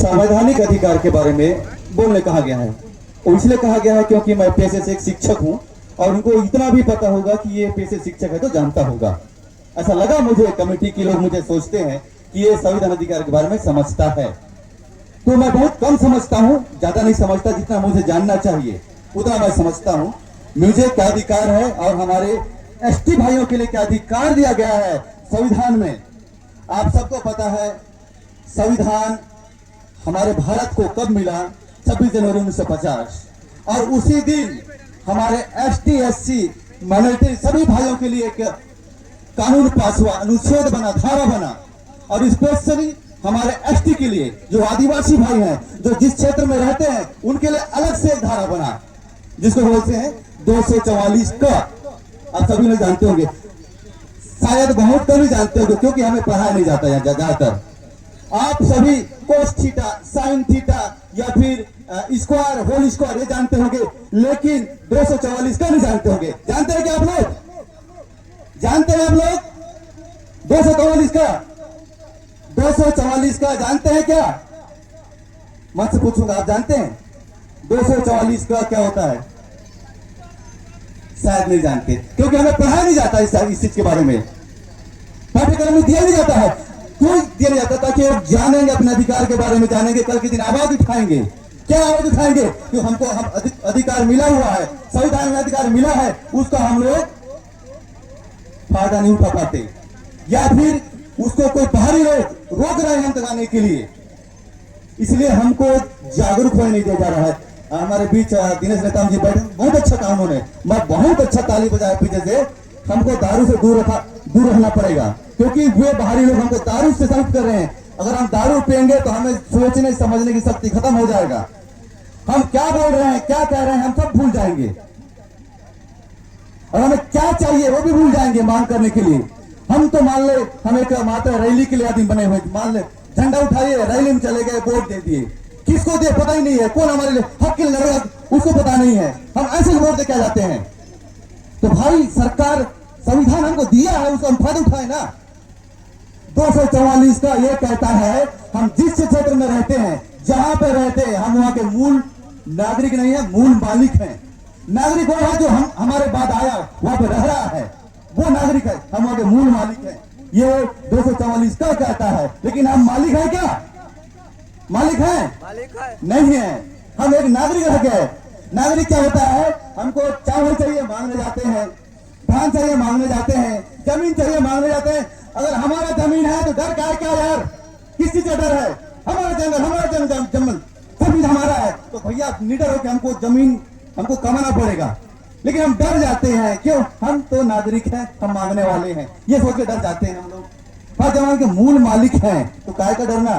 संवैधानिक अधिकार के बारे में बोलने कहा गया है। और इसलिए कहा गया है क्योंकि मैं पेशे से एक शिक्षक हूं और उनको इतना भी पता होगा कि ये पेशे शिक्षक है तो जानता होगा। ऐसा लगा मुझे, कमेटी के लोग मुझे सोचते हैं कि ये संविधान अधिकार के बारे में समझता है, तो मैं बहुत कम समझता हूं, ज्यादा नहीं समझता, जितना मुझे जानना चाहिए उतना मैं समझता हूं। मुझे क्या अधिकार है और हमारे एसटी भाइयों के लिए क्या अधिकार दिया गया है संविधान में। आप सबको पता है संविधान हमारे भारत को कब मिला, 26 जनवरी 1950, और उसी दिन हमारे एसटी एससी माइनॉरिटी सभी भाइयों के लिए एक कानून पास हुआ, अनुच्छेद बना, धारा बना, और स्पेशली हमारे एसटी के लिए जो आदिवासी भाई हैं, जो जिस क्षेत्र में रहते हैं, उनके लिए अलग से एक धारा बना जिसको बोलते हैं 244 का। आप सभी लोग जानते होंगे, शायद बहुत कम ही जानते होंगे क्योंकि हमें पढ़ाया नहीं जाता है ज्यादातर। आप सभी कोस थीटा, साइन थीटा या फिर स्क्वायर, होल स्क्वायर ये जानते होंगे, लेकिन 244 का नहीं जानते होंगे। जानते हैं क्या आप लोग? जानते हैं आप लोग 244 का? 244 का जानते हैं क्या? मैं से पूछूंगा, आप जानते हैं 244 का क्या होता है? शायद नहीं जानते क्योंकि हमें पढ़ाया नहीं जाता इस चीज के बारे में, पाठ्यक्रम में दिया नहीं जाता है। क्यों दिया नहीं जाता? ताकि लोग जानेंगे, अपने अधिकार के बारे में जानेंगे, कल के दिन आवाज उठाएंगे। क्या आवाज उठाएंगे? कि हमको अधिकार मिला हुआ है, संविधान में अधिकार मिला है, उसका हम लोग फायदा नहीं उठा पाते, या फिर उसको कोई बाहरी लोग रोक रहे हैं हम के लिए, इसलिए हमको जागरूक होने नहीं दिया जा रहा है। हमारे बीच दिनेश नेताम जी बैठे, बहुत अच्छा काम उन्होंने, मैं बहुत अच्छा ताली बजाया पीछे से। हमको दारू से दूर रहना पड़ेगा क्योंकि वे बाहरी लोग हमको दारू से साबित कर रहे हैं। अगर हम दारू पियेंगे तो हमें सोचने समझने की शक्ति खत्म हो जाएगा। हम क्या बोल रहे हैं, क्या कह रहे हैं, हम सब भूल जाएंगे, और हमें क्या चाहिए वो भी भूल जाएंगे मांग करने के लिए। हम तो मान ले हम एक मात्र रैली के लिए आदमी बने हुए, मान ले झंडा उठाइए, रैली में चले गए, वोट दे दिए, किसको दे पता ही नहीं है, कौन हमारे लिए हक के लिए लड़ेगा उसको पता नहीं है, हम ऐसे वोट दे क्या जाते हैं। तो भाई सरकार संविधान हमको दिया है, उसको हम फायदा उठाए ना। 244 का ये कहता है हम जिस क्षेत्र में रहते हैं, जहां पे रहते हैं, हम वहां के मूल नागरिक नहीं है, मूल मालिक हैं। नागरिक वो है जो हमारे बाद आया, वहां पे रह रहा है, वो नागरिक है, हम वहां के मूल मालिक हैं। ये 244 का कहता है, लेकिन हम मालिक है क्या? मालिक है? नहीं है, हम एक नागरिक रह गए। नागरिक क्या होता है? हमको चावल चाहिए मांगने जाते हैं, धान चाहिए मांगने जाते हैं, जमीन चाहिए मांगने जाते हैं। अगर हमारा जमीन है तो डर क्या यार? किस चीज का डर है? हमारा जंगल, हमारा जंगल सब चीज हमारा है, तो भैया निडर हो कि हमको जमीन हमको कमाना पड़ेगा। लेकिन हम डर जाते हैं, क्यों? हम तो नागरिक हैं, हम मांगने वाले हैं, ये सोच के डर जाते हैं हम लोग। पर जब हम के मूल मालिक हैं तो काहे का डरना?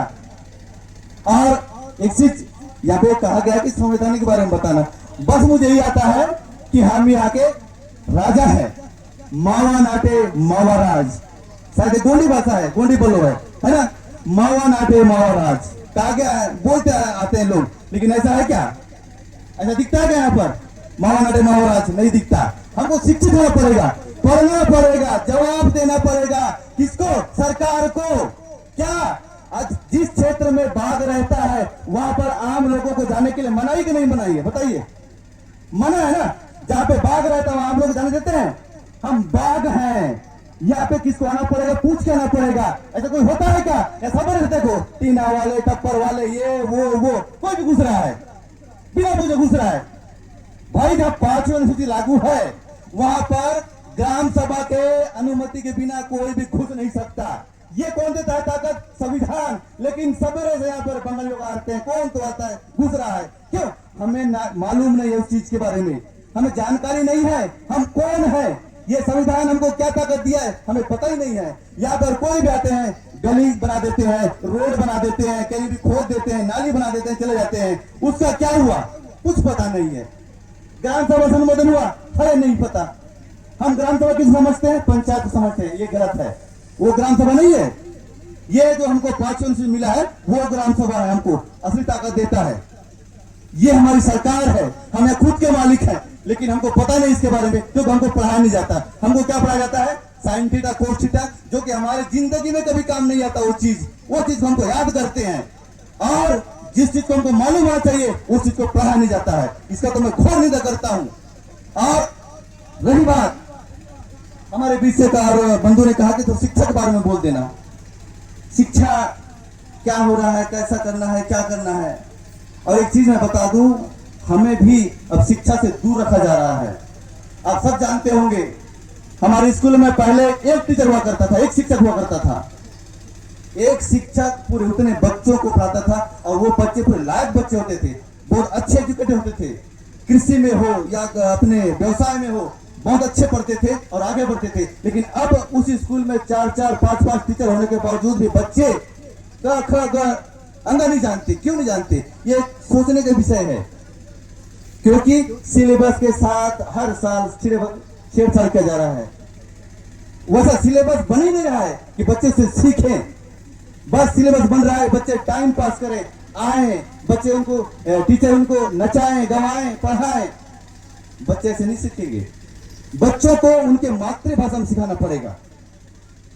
और एक चीज यहाँ पे कहा गया कि संवैधानिक के बारे में बताना, बस मुझे यही आता है कि हम यहाँ के राजा है, मावा नाटे मावा राज, शायद गोंडी भाषा है, गोंडी बोलो है ना, मावा नाटे मावा राज कहा गया है, बोलते आते हैं लोग, लेकिन ऐसा है क्या? ऐसा दिखता है क्या यहाँ पर? मावा नाटे मावा राज नहीं दिखता। हमको शिक्षित होना पड़ेगा, पढ़ना पड़ेगा, जवाब देना पड़ेगा। किसको? सरकार को। क्या आज जिस क्षेत्र में बाघ रहता है वहां पर आम लोगों को जाने के लिए मनाही कि नहीं मनाही है? बताइए, मना है ना? जहां पे बाघ रहता है वहां आम लोग जाने देते हैं? हम बाघ हैं, यहाँ पे किसको आना पड़ेगा? पूछ के आना पड़ेगा। ऐसा कोई होता है क्या? ऐसा बड़े देखो टीना वाले, टप्पर वाले, ये वो कोई भी घुस रहा है, बिना पूछे घुस रहा है। भाई जब 5वीं अनुसूची लागू है वहां पर ग्राम सभा के अनुमति के बिना कोई भी घुस नहीं सकता। ये कौन देता है ताकत? संविधान। लेकिन सवेरे से यहाँ पर बंगाली लोग आते हैं, कौन तो आता है, घुस रहा है। क्यों? हमें मालूम नहीं है उस चीज के बारे में, हमें जानकारी नहीं है हम कौन है, ये संविधान हमको क्या ताकत दिया है हमें पता ही नहीं है। यहाँ पर कोई भी आते हैं, गली बना देते हैं, रोड बना देते हैं, कहीं भी खोद देते हैं, नाली बना देते हैं, चले जाते हैं। उसका क्या हुआ कुछ पता नहीं है। ग्राम सभा से अनुमोदन हुआ है नहीं पता। हम ग्राम सभा किस समझते हैं? पंचायत को समझते हैं, ये गलत है। वो ग्राम सभा नहीं है, ये जो हमको 5 से मिला है वो ग्राम सभा है, हमको असली ताकत देता है। ये हमारी सरकार है, हमें खुद के मालिक है, लेकिन हमको पता नहीं इसके बारे में क्योंकि हमको पढ़ाया नहीं जाता। हमको क्या पढ़ाया जाता है? साइन थीटा, कोस थीटा, जो कि हमारे जिंदगी में कभी काम नहीं आता। वो चीज हमको याद करते हैं। और जिस चीज को हमको मालूम होना चाहिए उस चीज को पढ़ाया नहीं जाता है। इसका तो मैं घोर निंदा करता हूं। और रही बात हमारे बीच से बंधु ने कहा कि तो शिक्षा के बारे में बोल देना, शिक्षा क्या हो रहा है, कैसा करना है, क्या करना है। और एक चीज मैं बता दूं, हमें भी अब शिक्षा से दूर रखा जा रहा है। आप सब जानते होंगे हमारे स्कूल में पहले एक टीचर हुआ करता था, एक शिक्षक हुआ करता था। एक शिक्षक पूरे उतने बच्चों को पढ़ाता था और वो बच्चे पूरे लायक बच्चे होते थे, बहुत अच्छे एजुकेटेड होते थे, कृषि में हो या अपने व्यवसाय में हो, बहुत अच्छे पढ़ते थे और आगे बढ़ते थे। लेकिन अब उस स्कूल में 4-4, 5-5 टीचर होने के बावजूद भी बच्चे क ख ग अंगा नहीं जानते। क्यों नहीं जानते? ये सोचने का विषय है, क्योंकि सिलेबस के साथ हर साल छेड़छाड़ किया जा रहा है। वैसा सिलेबस बन ही नहीं रहा है कि बच्चे से सीखें। बस सिलेबस बन रहा है बच्चे टाइम पास करें, आए बच्चे, उनको टीचर उनको नचाएं, गवाएं, पढ़ाएं। बच्चे ऐसे नहीं सीखेंगे। बच्चों को उनके मातृभाषा में सिखाना पड़ेगा,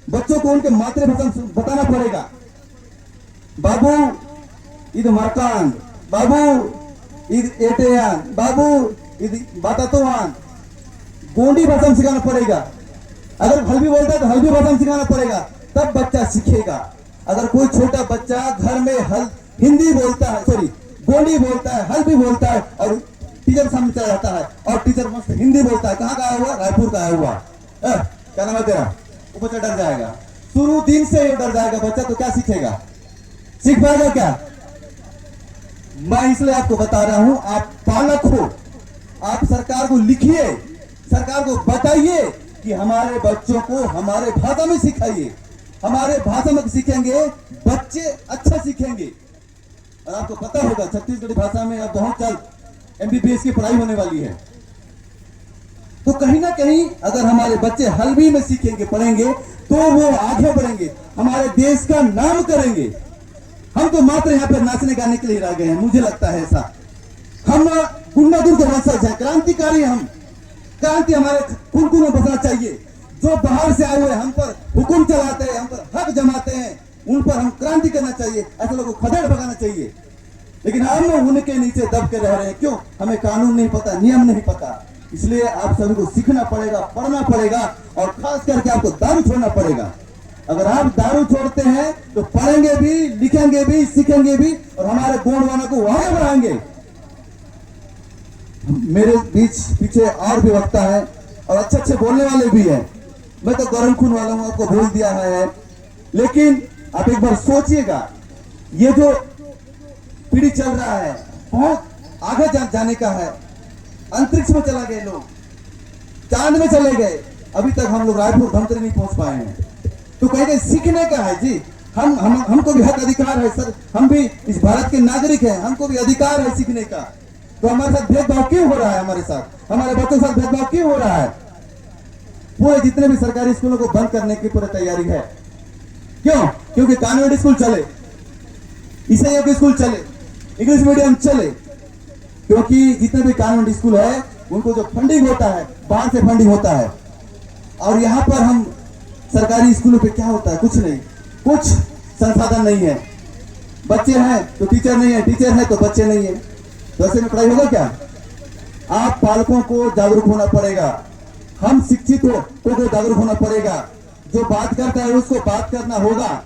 बच्चों को उनके मातृभाषा में बताना पड़ेगा। बाबू इधर मरकान, बाबू इधर एटेयान, बाबू इधर बातातोवान, गोंडी भाषा में सिखाना पड़ेगा। अगर हल्बी बोलता है तो हल्बी भाषा में सिखाना पड़ेगा, तब बच्चा सीखेगा। अगर कोई छोटा बच्चा घर में हिंदी बोलता है, सॉरी गोंडी बोलता है, हल्बी बोलता है और टीचर सामने चला जाता है और टीचर मस्त हिंदी बोलता है, कहाँ का आया हुआ? रायपुर का आया हुआ। क्या नाम है तेरा? वो बच्चा डर जाएगा, शुरू दिन से ही डर जाएगा बच्चा। तो क्या सीखेगा? सीख पाएगा क्या? मैं इसलिए आपको बता रहा हूं, आप पालक हो, आप सरकार को लिखिए, सरकार को बताइए कि हमारे बच्चों को हमारे भाषा में सिखाइए। हमारे भाषा में सीखेंगे बच्चे अच्छा सीखेंगे। और आपको पता होगा छत्तीसगढ़ी भाषा में अब बहुत जल्द MBBS की पढ़ाई होने वाली है। तो कहीं ना कहीं अगर हमारे बच्चे हल्बी में सीखेंगे, पढ़ेंगे, तो वो आगे बढ़ेंगे, हमारे देश का नाम करेंगे। हम तो मात्र यहाँ पर नाचने गाने के लिए रह गए हैं, मुझे लगता है ऐसा। हम गुंडादुर के वंशज हैं, क्रांतिकारी। हम क्रांति हमारे खून में बसना चाहिए। जो बाहर से आए हुए हम पर हुक्म चलाते हैं, हम पर हक जमाते हैं, उन पर हम क्रांति करना चाहिए, ऐसे लोगों को खदेड़ भगाना चाहिए। लेकिन हम उनके नीचे दब के रह रहे हैं। क्यों? हमें कानून नहीं पता, नियम नहीं पता। इसलिए आप सभी को सीखना पड़ेगा, पढ़ना पड़ेगा और खास करके आपको दारू छोड़ना पड़ेगा। अगर आप दारू छोड़ते हैं तो पढ़ेंगे भी, लिखेंगे भी, सीखेंगे भी और हमारे गुणवाना को आगे बढ़ाएंगे। मेरे बीच पीछे और भी वक्ता है और अच्छे अच्छे बोलने वाले भी हैं। मैं तो गरम खून वाला हूं, आपको बोल दिया है। लेकिन आप एक बार सोचिएगा, ये जो पीढ़ी चल रहा है बहुत आगे जाने का है। अंतरिक्ष में चला गए लोग, चांद में चले गए, अभी तक हम लोग रायपुर धमतरी नहीं पहुंच पाए हैं। तो कहीं सीखने का है जी। हमको भी हक अधिकार है सर, हम भी इस भारत के नागरिक हैं, हमको भी अधिकार है सीखने का। तो हमारे साथ भेदभाव क्यों हो रहा है? हमारे साथ, हमारे बच्चों के साथ भेदभाव क्यों हो रहा है? पूरे जितने भी सरकारी स्कूलों को बंद करने की पूरी तैयारी है। क्यों? क्योंकि कॉन्वेंट स्कूल चले, ईसाइयों के स्कूल चले, इंग्लिश मीडियम चले। क्योंकि जितने भी कॉन्वेंट स्कूल है उनको जो फंडिंग होता है बाहर से फंडिंग होता है। और यहाँ पर हम सरकारी स्कूलों पे क्या होता है? कुछ नहीं, कुछ संसाधन नहीं है। बच्चे हैं तो टीचर नहीं है, टीचर है तो बच्चे नहीं है। तो ऐसे में पढ़ाई होगा क्या? आप पालकों को जागरूक होना पड़ेगा, हम शिक्षित हो तो जागरूक होना पड़ेगा। जो बात करता है उसको बात करना होगा।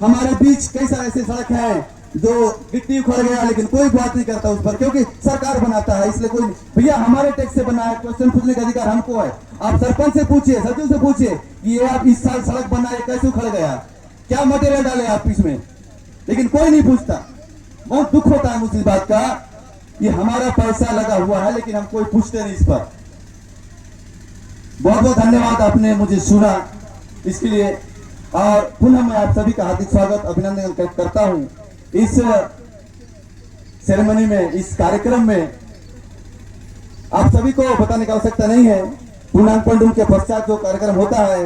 हमारे बीच कई सारे ऐसे सड़क हैं जो गिट्टी उखड़ गया लेकिन कोई बात नहीं करता उस पर, क्योंकि सरकार बनाता है, इसलिए कोई भैया हमारे टैक्स से बना है, क्वेश्चन पूछने का अधिकार हमको है। आप सरपंच से पूछिए, सचिव से पूछिए कि ये आप इस साल सड़क बनाए, कैसे उखड़ गया, क्या मटेरियल डाले आप इसमें, लेकिन कोई नहीं पूछता। बहुत दुख होता है मुझे इस बात का, ये हमारा पैसा लगा हुआ है लेकिन हम कोई पूछते नहीं इस पर। बहुत बहुत धन्यवाद, आपने मुझे सुना इसके लिए। और पुनः मैं आप सभी का हार्दिक स्वागत अभिनंदन करता हूं इस सेरेमनी में, इस कार्यक्रम में। आप सभी को बताने की आवश्यकता नहीं है, पूर्णांक के पश्चात जो कार्यक्रम होता है,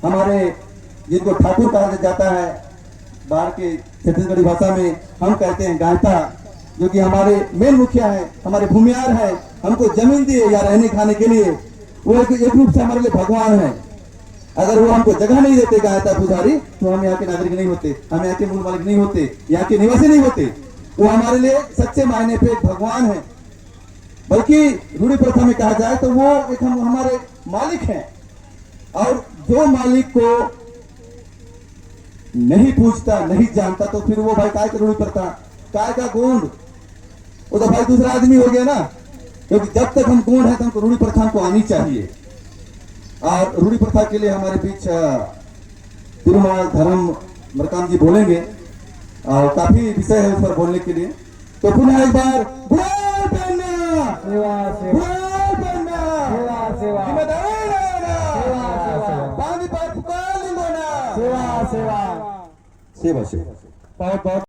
हमारे जिनको ठाकुर कहा जाता है बाहर के छत्तीसगढ़ी भाषा में, हम कहते हैं गायता, जो कि हमारे मेन मुखिया है, हमारे भूमियार है, हमको जमीन दिए या रहने खाने के लिए, वो एक रूप से हमारे लिए भगवान है। अगर वो हमको जगह नहीं देते गायता पुजारी, तो हम यहाँ के नागरिक नहीं होते, हम यहाँ के मूल मालिक नहीं होते, यहाँ के निवासी नहीं होते। वो हमारे लिए सच्चे मायने पे एक भगवान है, बल्कि रूढ़ी प्रथा में कहा जाए तो वो एक हमारे मालिक हैं। और जो मालिक को नहीं पूछता, नहीं जानता, तो फिर वो भाई काय का रूढ़ी प्रथा, काय का गोंड, वो तो भाई दूसरा आदमी हो गया ना। क्योंकि जब तक हम गोंड है तो हमको रूढ़ी प्रथा को आनी चाहिए। और रूढ़ी प्रथा के लिए हमारे बीच तिरुमाल धर्म मरकाम जी बोलेंगे, और काफी विषय है उस पर बोलने के लिए। तो पुनः एक बार बुलाओ पन्ना, बुलाओ पन्ना, जिम्मेदारी लेना, पानी पर पुकार लेना, सेवा सेवा सेवा सेवा। बहुत बहुत